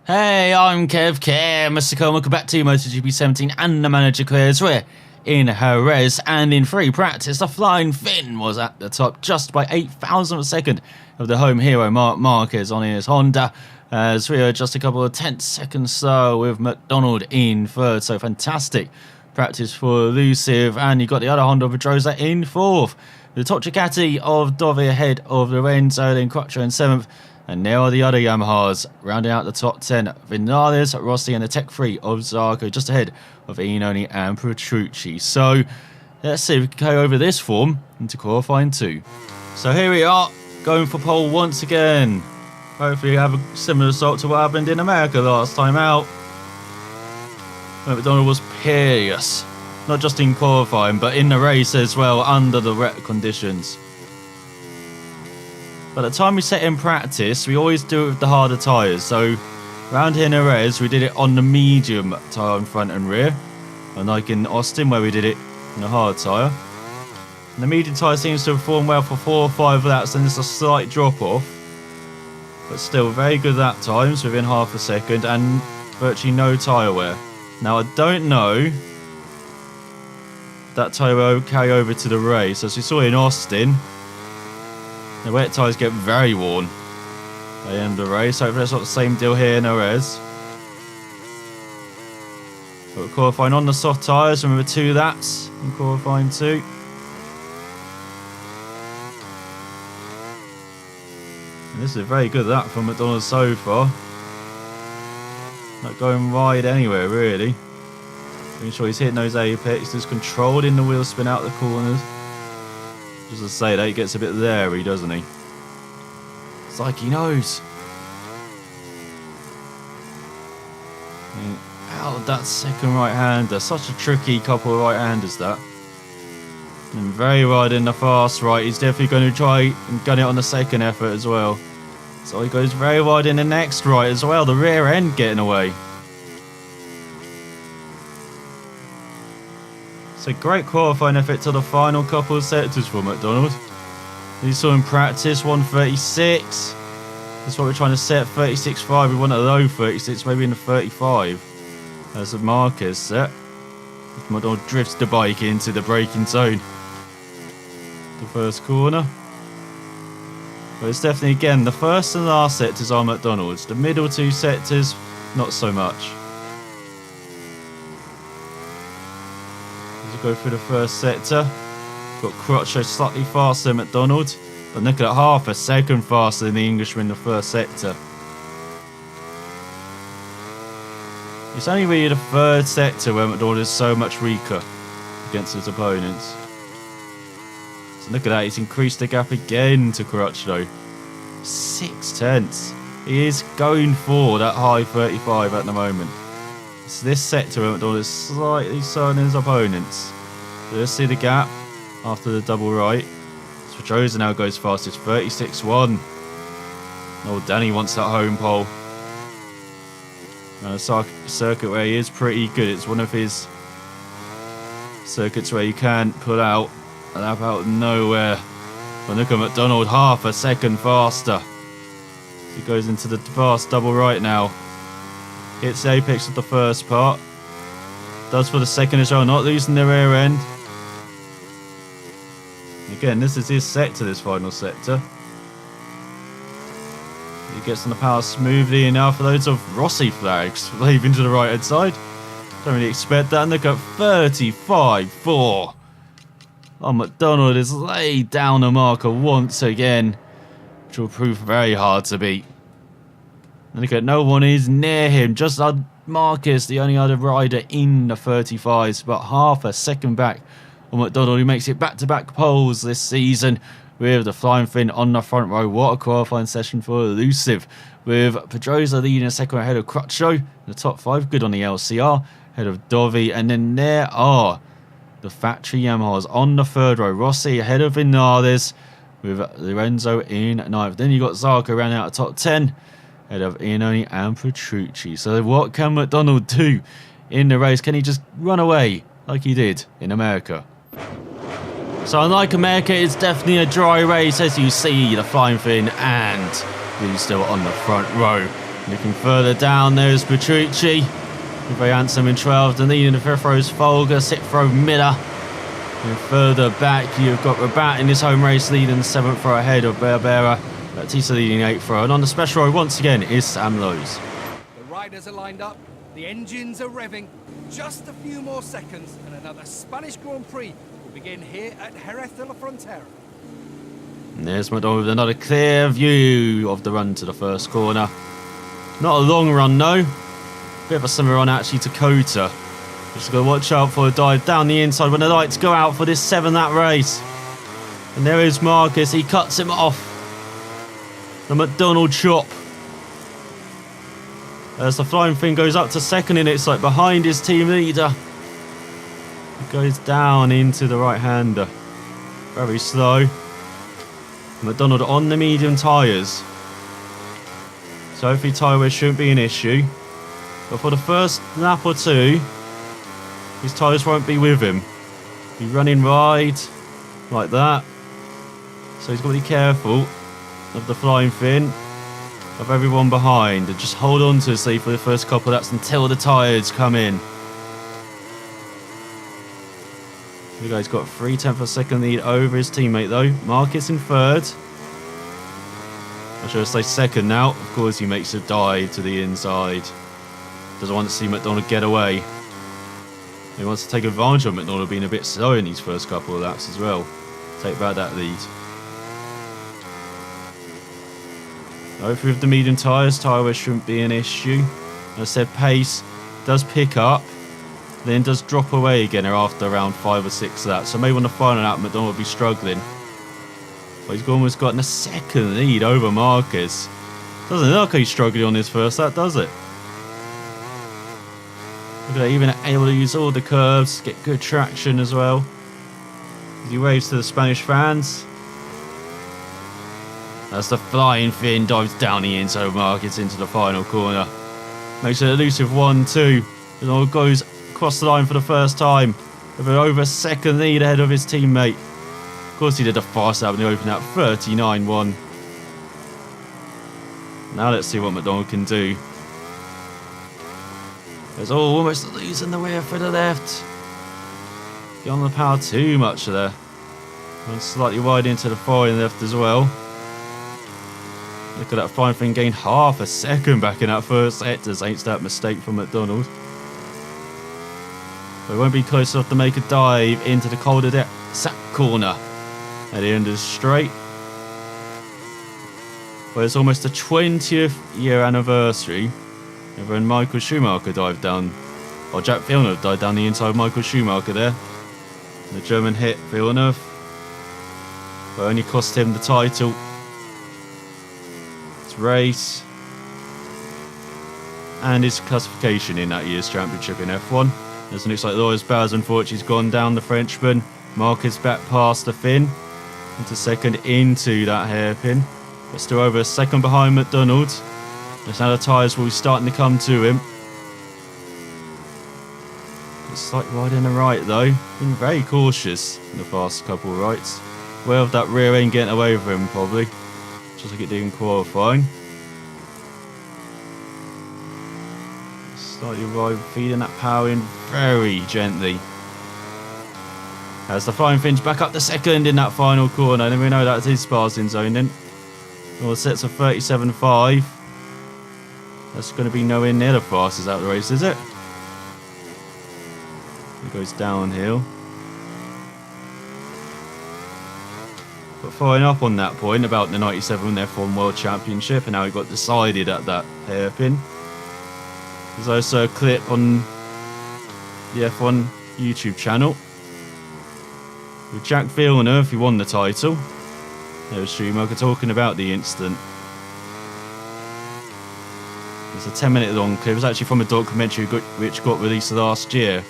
Hey, I'm Kev, Mr. Cole. Welcome back to MotoGP 17 and the manager quiz. We're in Jerez, and in free practice, the Flying Finn was at the top just by 0.08 of a second of the home hero Marc Marquez on his Honda, as we are just a couple of tenths seconds slow with MacDonald in third. So fantastic practice for Elusive, and you got the other Honda of Jerez in fourth. The top Ducati of Dovi ahead of Lorenzo, then Quattro in seventh. And there are the other Yamahas rounding out the top 10. Vinales, Rossi and the Tech 3 of Zarco just ahead of Iannone and Petrucci. So let's see if we can carry over this form into qualifying 2. So here we are, going for pole once again. Hopefully have a similar result to what happened in America last time out. MacDonald was peerless, not just in qualifying but in the race as well under the wet conditions. By the time we set in practice, we always do it with the harder tyres. So around here in Jerez, we did it on the medium tyre in front and rear. Unlike in Austin, where we did it in the hard tyre. And the medium tyre seems to have performed well for 4 or 5 laps, and there's a slight drop off. But still very good lap times within half a second and virtually no tyre wear. Now I don't know that tyre will carry over to the race. As we saw in Austin, the wet tyres get very worn by the end of the race. Hopefully that's not the same deal here in Jerez. But we're qualifying on the soft tyres. Remember 2 laps in qualifying 2. And this is a very good lap from MacDonald so far. Not going wide anywhere really. Making sure he's hitting those apex. Just controlling the wheel spin out the corners. Just to say that, he gets a bit leery, doesn't he? It's like he knows. Out that second right-hander. Such a tricky couple of right-handers, that. And very wide in the fast right. He's definitely going to try and gun it on the second effort as well. So he goes very wide in the next right as well. The rear end getting away. So great qualifying effort to the final couple of sectors for MacDonald. We saw in practice 136. That's what we're trying to set, 36.5. We want a low 36, maybe in the 35. As the Marquez set. MacDonald drifts the bike into the braking zone. The first corner. But it's definitely, again, the first and last sectors are MacDonald's. The middle 2 sectors, not so much. Go through the first sector. Got Quattro slightly faster than MacDonald, but look at half a second faster than the Englishman in the first sector. It's only really the third sector where MacDonald is so much weaker against his opponents. So look at that, he's increased the gap again to Quattro. 6 tenths. He is going for that high 35 at the moment. It's this sector where MacDonald is slightly slower than his opponents. So let's see the gap after the double right. So Jerez now goes fastest, 36.1. Oh, Danny wants that home pole. And a circuit where he is pretty good. It's one of his circuits where you can pull out and have out of nowhere. But look at MacDonald, half a second faster. He goes into the fast double right now. Hits the apex of the first part. Does for the second as well, not losing the rear end. Again, this is his sector, this final sector. He gets on the power smoothly enough. Loads of Rossi flags leaving to the right hand side. Don't really expect that. And look at 35.4. Oh, MacDonald has laid down a marker once again, which will prove very hard to beat. And look at, no one is near him. Just Marquez, the only other rider in the 35s, but half a second back on MacDonald, who makes it back-to-back poles this season with the Flying Finn on the front row. What a qualifying session for Elusive, with Pedrosa leading a second ahead of Quattro in the top 5. Good on the LCR, ahead of Dovi. And then there are the factory Yamahas on the third row. Rossi ahead of Vinales with Lorenzo in 9th. Then you got Zarco rounding out the top 10. Ahead of Iannone and Petrucci. So what can MacDonald do in the race? Can he just run away like he did in America? So unlike America, it's definitely a dry race, as you see the Flying Finn and he's still on the front row. Looking further down, there's Petrucci. Very handsome in 12th. And then the fifth row is Folger, 6th row Miller. And further back, you've got Rabat in his home race leading 7th row ahead of Berbera. Batista leading 8th row. And on the special row, once again, is Sam Lowe's. The riders are lined up, the engines are revving. Just a few more seconds and another Spanish Grand Prix will begin here at Jerez de la Frontera. And there's MacDonald with another clear view of the run to the first corner. Not a long run, though. Bit of a similar run, actually, to Cota. Just got to watch out for a dive down the inside when the lights go out for this 7-lap race. And there is Marcus. He cuts him off. The MacDonald chop. As the flying thing goes up to second, and it's like behind his team leader. It goes down into the right-hander. Very slow. MacDonald on the medium tyres. So hopefully tyre wear shouldn't be an issue. But for the first lap or two, his tyres won't be with him. He's running wide, like that. So he's got to be careful of the flying fin, of everyone behind, and just hold on to his lead for the first couple of laps until the tyres come in. The guy's got 3/10 of a second lead over his teammate though. Marcus in third. I should say second now. Of course he makes a dive to the inside. Doesn't want to see MacDonald get away. He wants to take advantage of MacDonald being a bit slow in these first couple of laps as well. Take back that lead. Hopefully with the medium tyres, tyre wear shouldn't be an issue. As I said, pace does pick up, then does drop away again after around 5 or 6 laps. So maybe on the final lap, MacDonald will be struggling. But he's almost gotten a second lead over Marcus. Doesn't look like he's struggling on his first lap, does it? Look at that, even able to use all the curves, get good traction as well. As he waves to the Spanish fans. As the flying fin dives down the inside of Marcus into the final corner. Makes it elusive 1-2. And goes across the line for the first time. With an over a second lead ahead of his teammate. Of course he did a fast lap in the open lap, 39.1. Now let's see what MacDonald can do. There's almost losing the way for the left. Get on the power too much there. And slightly wide into the far left as well. Look at that flying thing, gained half a second back in that first sector against that mistake from MacDonald. But it won't be close enough to make a dive into the Calder Sack corner at the end of the straight. Well, it's almost the 20th year anniversary of when Michael Schumacher dived down, or Jack Villeneuve dived down the inside of Michael Schumacher there. The German hit Villeneuve, but only cost him the title. Race and his classification in that year's championship in F1. As it looks like Loris Baz unfortunately has gone down, the Frenchman. Marcus back past the fin into second into that hairpin, but still over a second behind MacDonald. As now the tyres will be starting to come to him. It's slightly wide in the right though. Been very cautious in the past couple of rights. Well, with that rear end getting away from him probably. Just like it did in qualifying. Slightly wide, feeding that power in very gently. As the flying fin's back up to second in that final corner, and we know that's his passing zone then. All the sets of 37.5. That's going to be nowhere near the fastest out of the race, is it? It goes downhill. But following up on that point about the 97 F1 World Championship and how it got decided at that hairpin. There's also a clip on the F1 YouTube channel with Jack Villeneuve, who won the title. There was Schumacher talking about the incident. It's a 10-minute long clip. It was actually from a documentary which got released last year.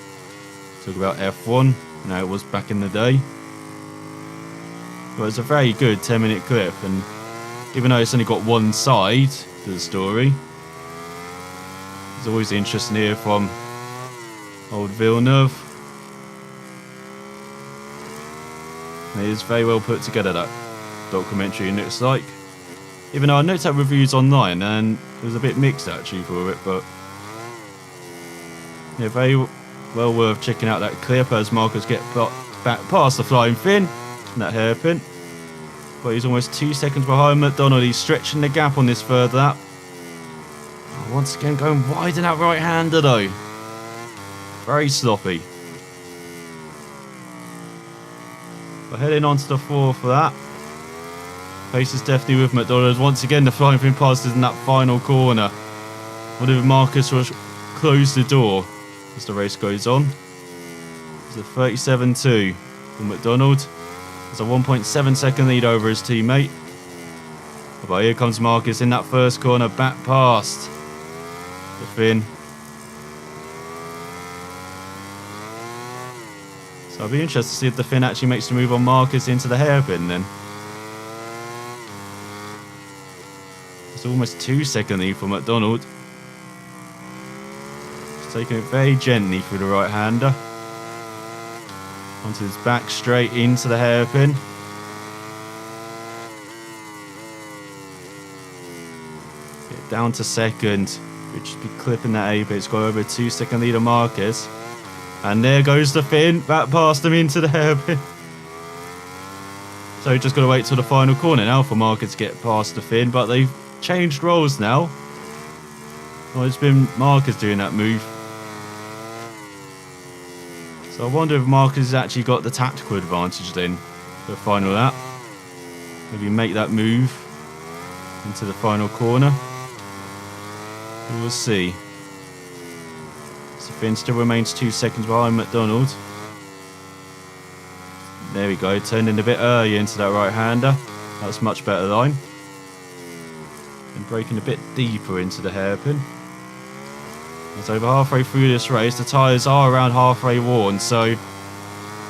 Talk about F1 and how it was back in the day. Well, it's a very good 10-minute clip, and even though it's only got one side to the story, it's always interesting to hear from old Villeneuve. And it is very well put together, that documentary, it looks like. Even though I noticed that reviews online and it was a bit mixed actually for it, but yeah, very well worth checking out that clip as Marcus get back past the flying Finn and that hairpin. But he's almost 2 seconds behind MacDonald. He's stretching the gap on this third lap. Oh, once again going wide in that right-hander though. Very sloppy. But heading on to the fourth for that. Pace is definitely with MacDonald. Once again, the flying Finn pass is in that final corner. What if Marcus will close the door as the race goes on? It's a 37-2 for MacDonald. There's a 1.7 second lead over his teammate. But here comes Marcus in that first corner, back past the Finn. So I'll be interested to see if the Finn actually makes the move on Marcus into the hairpin then. It's almost 2 second lead for MacDonald. He's taking it very gently through the right-hander. Onto his back straight into the hairpin. Get down to second. Which should be clipping that A, but it's got over a 2 second lead on Marcus. And there goes the Finn, back past him into the hairpin. So just got to wait till the final corner now for Marcus to get past the Finn, but they've changed roles now. Well, it's been Marcus doing that move. So I wonder if Marcus has actually got the tactical advantage then for the final lap. Maybe make that move into the final corner. We'll see. So Finn still remains 2 seconds behind MacDonald. There we go, turned in a bit earlier into that right-hander. That's much better line. And breaking a bit deeper into the hairpin. It's over halfway through this race. The tyres are around halfway worn, so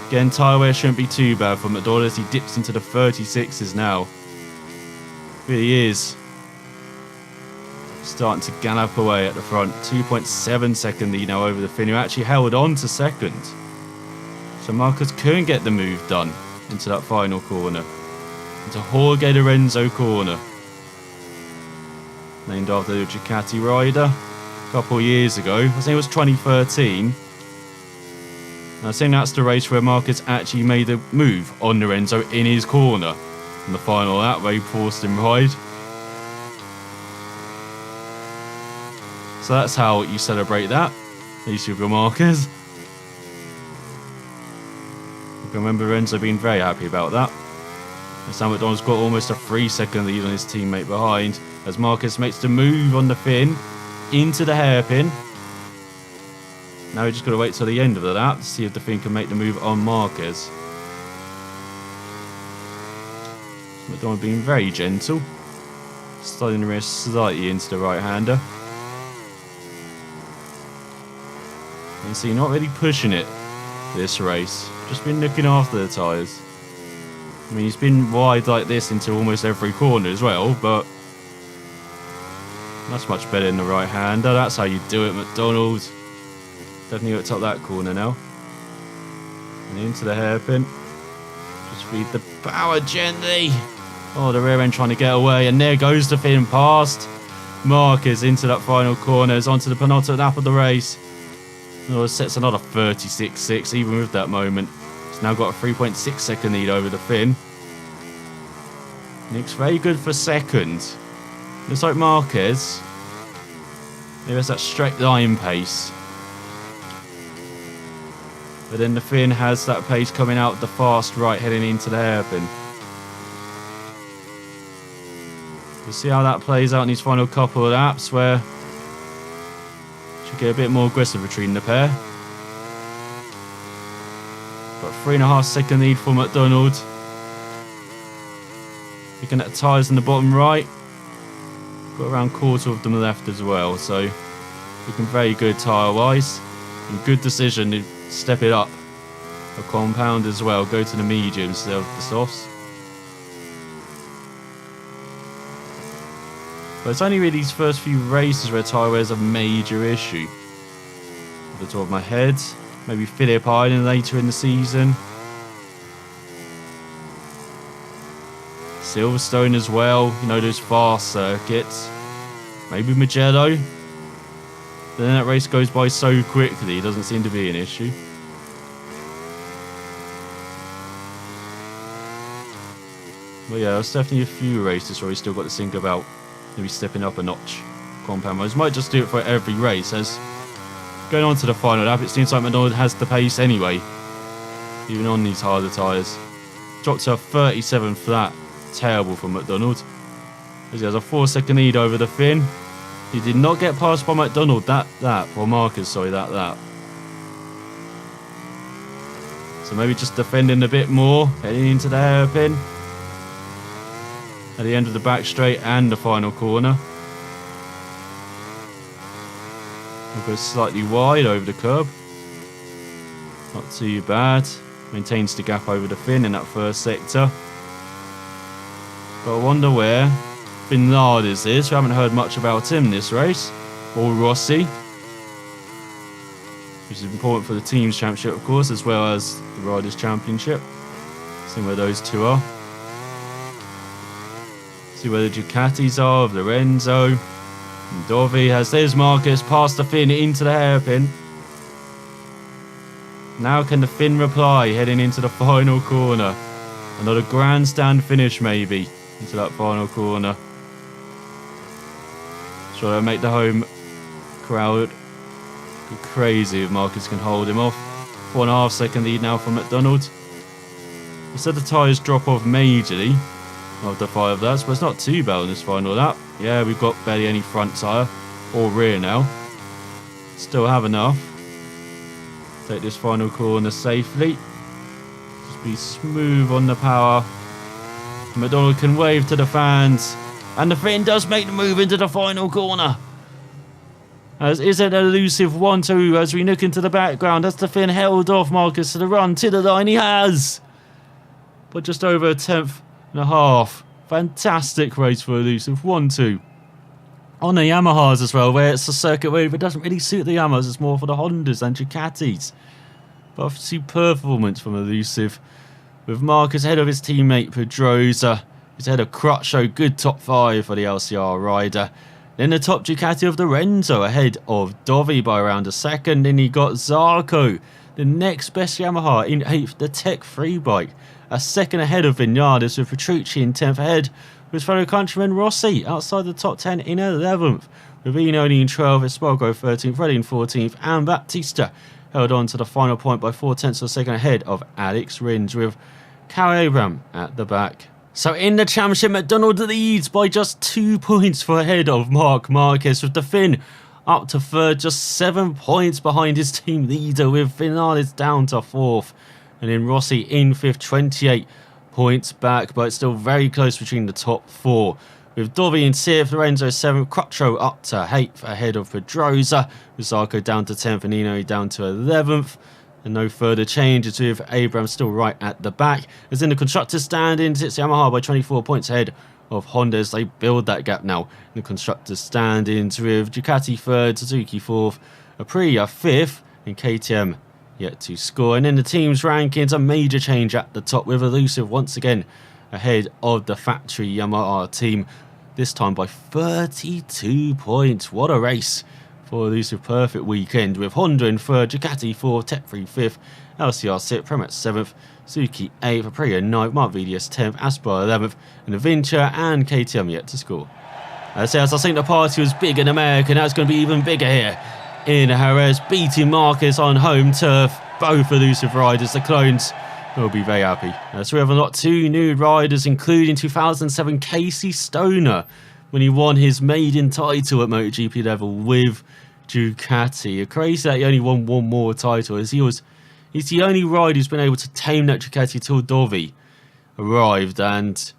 again, tyre wear shouldn't be too bad for MacDonald as he dips into the 36s now. Really is starting to gallop away at the front. 2.7 second lead now over the Finn, who actually held on to second. So Marcus couldn't get the move done into that final corner. Into Jorge Lorenzo corner. Named after the Ducati rider. A couple of years ago. I think it was 2013. And I think that's the race where Marcus actually made a move on Lorenzo in his corner. In the final lap where he forced him wide. So that's how you celebrate that. At least with your Marcus. You can remember Lorenzo being very happy about that. And Sam MacDonald's got almost a 3 second lead on his teammate behind. As Marcus makes the move on the Finn. Into the hairpin. Now we just got to wait till the end of the lap to see if the Finn can make the move on Marcus. MacDonald being very gentle. Sliding the wrist slightly into the right-hander. And see, not really pushing it this race. Just been looking after the tyres. I mean, he's been wide like this into almost every corner as well, but that's much better in the right-hander. That's how you do it, MacDonald. Definitely got to top that corner now. And into the hairpin. Just feed the power gently. Oh, the rear end trying to get away. And there goes the Finn past Marcus into that final corner. It's onto the penultimate lap of the race. Oh, it sets another 36.6 even with that moment. It's now got a 3.6 second lead over the Finn. Looks very good for second. Looks like Marquez. There's that straight line pace. But then the Finn has that pace coming out the fast right heading into the hairpin. We'll see how that plays out in these final couple of laps where should get a bit more aggressive between the pair. Got 3.5 second lead for MacDonald. Looking at the tyres in the bottom right. Got around quarter of them left as well, so looking very good tyre wise. And good decision to step it up a compound as well, go to the mediums instead of the softs. But it's only really these first few races where tyre wear is a major issue. Off the top of my head, maybe Phillip Island later in the season. Silverstone as well. You know, those fast circuits. Maybe Mugello. Then that race goes by so quickly, it doesn't seem to be an issue. But yeah, there's definitely a few races where we still got to think about maybe stepping up a notch. Compound modes might just do it for every race. As going on to the final lap, it seems like MacDonald has the pace anyway, even on these harder tyres. Dropped to a 37 flat. Terrible for MacDonald, as he has a 4-second lead over the Finn. He did not get passed by MacDonald that lap, or Marcus, sorry, that lap. So maybe just defending a bit more, heading into the hairpin. At the end of the back straight and the final corner. We'll go slightly wide over the curb. Not too bad. Maintains the gap over the Finn in that first sector. But I wonder where Vinard is this. We haven't heard much about him this race. Or Rossi. Which is important for the team's championship, of course, as well as the Riders' Championship. See where those two are. See where the Ducatis are of Lorenzo. And Dovi has there's Marcus past the Finn into the hairpin. Now can the Finn reply heading into the final corner. Another grandstand finish maybe into that final corner. Sure, that'll make the home crowd go crazy if Marcus can hold him off. 4.5 second lead now for MacDonald. I said the tyres drop off majorly after 5 laps, but it's not too bad on this final lap. Yeah, we've got barely any front tyre or rear now. Still have enough. Take this final corner safely. Just be smooth on the power. MacDonald can wave to the fans. And the Finn does make the move into the final corner. As is an elusive 1-2 as we look into the background. As the Finn held off Marcus to the run to the line. He has. But just over a 10th and a half. Fantastic race for Elusive. 1-2. On the Yamahas as well, where it's a circuit where it doesn't really suit the Yamahas. It's more for the Hondas and Ducatis. But a superb performance from Elusive. With Marcus ahead of his teammate Pedrosa. He's ahead of Crutchlow. Good top 5 for the LCR rider. Then the top Ducati of Lorenzo ahead of Dovi by around a second. Then he got Zarco, the next best Yamaha in 8th, the Tech 3 bike. A second ahead of Vinales, with Petrucci in 10th ahead with his fellow countryman Rossi outside the top 10 in 11th. With Inoni in 12th, Espargo 13th, Reddy in 14th, and Baptista held on to the final point by 4/10 of a second ahead of Alex Rins, with Cal Abram at the back. So in the championship, MacDonald leads by just 2 points for ahead of Marc Marquez, with the Finn up to 3rd, just 7 points behind his team leader, with Vinales down to 4th. And then Rossi in 5th, 28 points back, but it's still very close between the top 4. With Dovi in 6th, Lorenzo 7th, Crutchlow up to 8th ahead of Pedrosa, with Zarco down to 10th and Inoi down to 11th. And no further changes, with Abram still right at the back. As in the constructors' standings, it's Yamaha by 24 points ahead of Honda as they build that gap now in the constructors' standings, with Ducati 3rd, Suzuki 4th, Aprilia 5th, and KTM yet to score. And in the team's rankings, a major change at the top, with Elusive once again ahead of the factory Yamaha team, this time by 32 points. What a race for Elusive. Perfect weekend, with Honda in 3rd, Ducati 4th, Tech 3 5th, LCR 6th, Premac 7th, Suzuki 8th, Aprilia 9th, Mark VDS 10th, Aspar 11th, and Avintia and KTM yet to score. As I think the party was big in America, now it's going to be even bigger here in Jerez, beating Marcus on home turf. Both Elusive riders, the clones, will be very happy. So we have got 2 new riders, including 2007 Casey Stoner, when he won his maiden title at MotoGP level with Ducati. Crazy that he only won 1 more title, as he's the only rider who's been able to tame that Ducati till Dovi arrived, and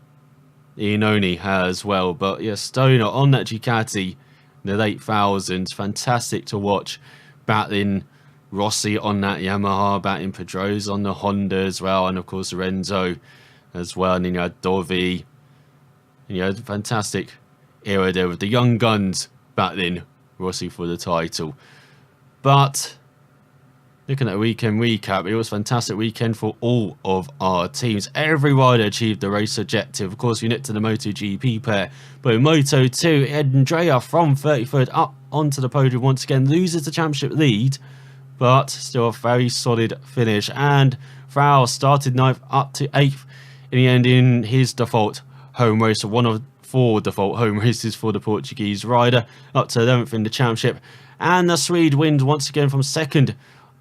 Iannone has as well. But yeah, Stoner on that Ducati in the late thousands, fantastic to watch, battling Rossi on that Yamaha, battling Pedrosa on the Honda as well, and of course Lorenzo as well, and then you had Dovi. And you had a fantastic era there with the young guns battling Rossi for the title. But Looking at a weekend recap, it was a fantastic weekend for all of our teams. Every rider achieved the race objective. Of course, we nipped to the MotoGP pair, but in Moto2, Andrea from 33rd up onto the podium once again, loses the championship lead, but still a very solid finish. And Frau started 9th up to 8th in the end in his default home race, one of 4 default home races for the Portuguese rider, up to 11th in the championship. And the Swede wins once again from 2nd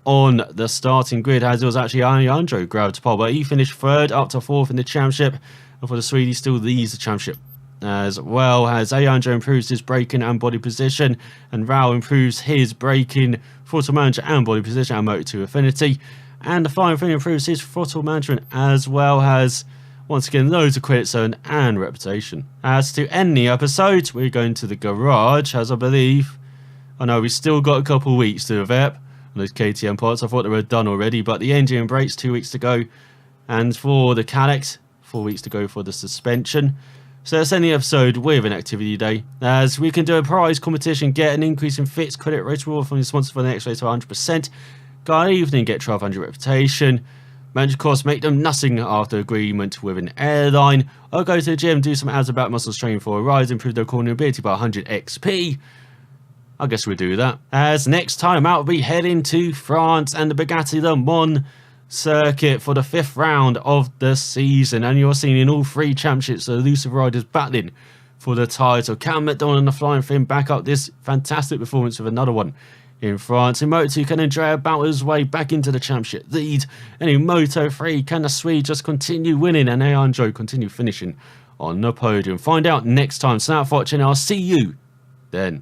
on the starting grid, as it was actually Alejandro grabbed pole, but he finished 3rd up to 4th in the championship, and for the Swede he still leads the championship, as well as Alejandro improves his braking and body position, and Raul improves his braking, throttle management and body position and Moto2 affinity, and the Flying Thing improves his throttle management, as well as once again loads of credit zone and reputation. As to end the episode, we're going to the garage, as I believe, I know we've still got a couple of weeks to develop those KTM parts. I thought they were done already, but the engine and brakes 2 weeks to go, and for the Calyx 4 weeks to go for the suspension. So let's end the episode with an activity day, as we can do a prize competition, get an increase in fits credit race reward from the sponsor for the next race to 100%, go out evening, get 1200 reputation, manage of course make them nothing after agreement with an airline, or go to the gym, do some abs and back muscles training for a rise, improve their corner ability by 100 XP. I guess we'll do that. As next time out, we'll be heading to France and the Bugatti Le Mans circuit for the 5th round of the season. And you're seeing in all 3 championships the elusive riders battling for the title. Dan MacDonald and the Flying Thing back up this fantastic performance with another one in France. In Moto2, can Andrea battle his way back into the championship lead? And in Moto3, can the Swede just continue winning and Alejandro continue finishing on the podium? Find out next time. So now for watching, I'll see you then.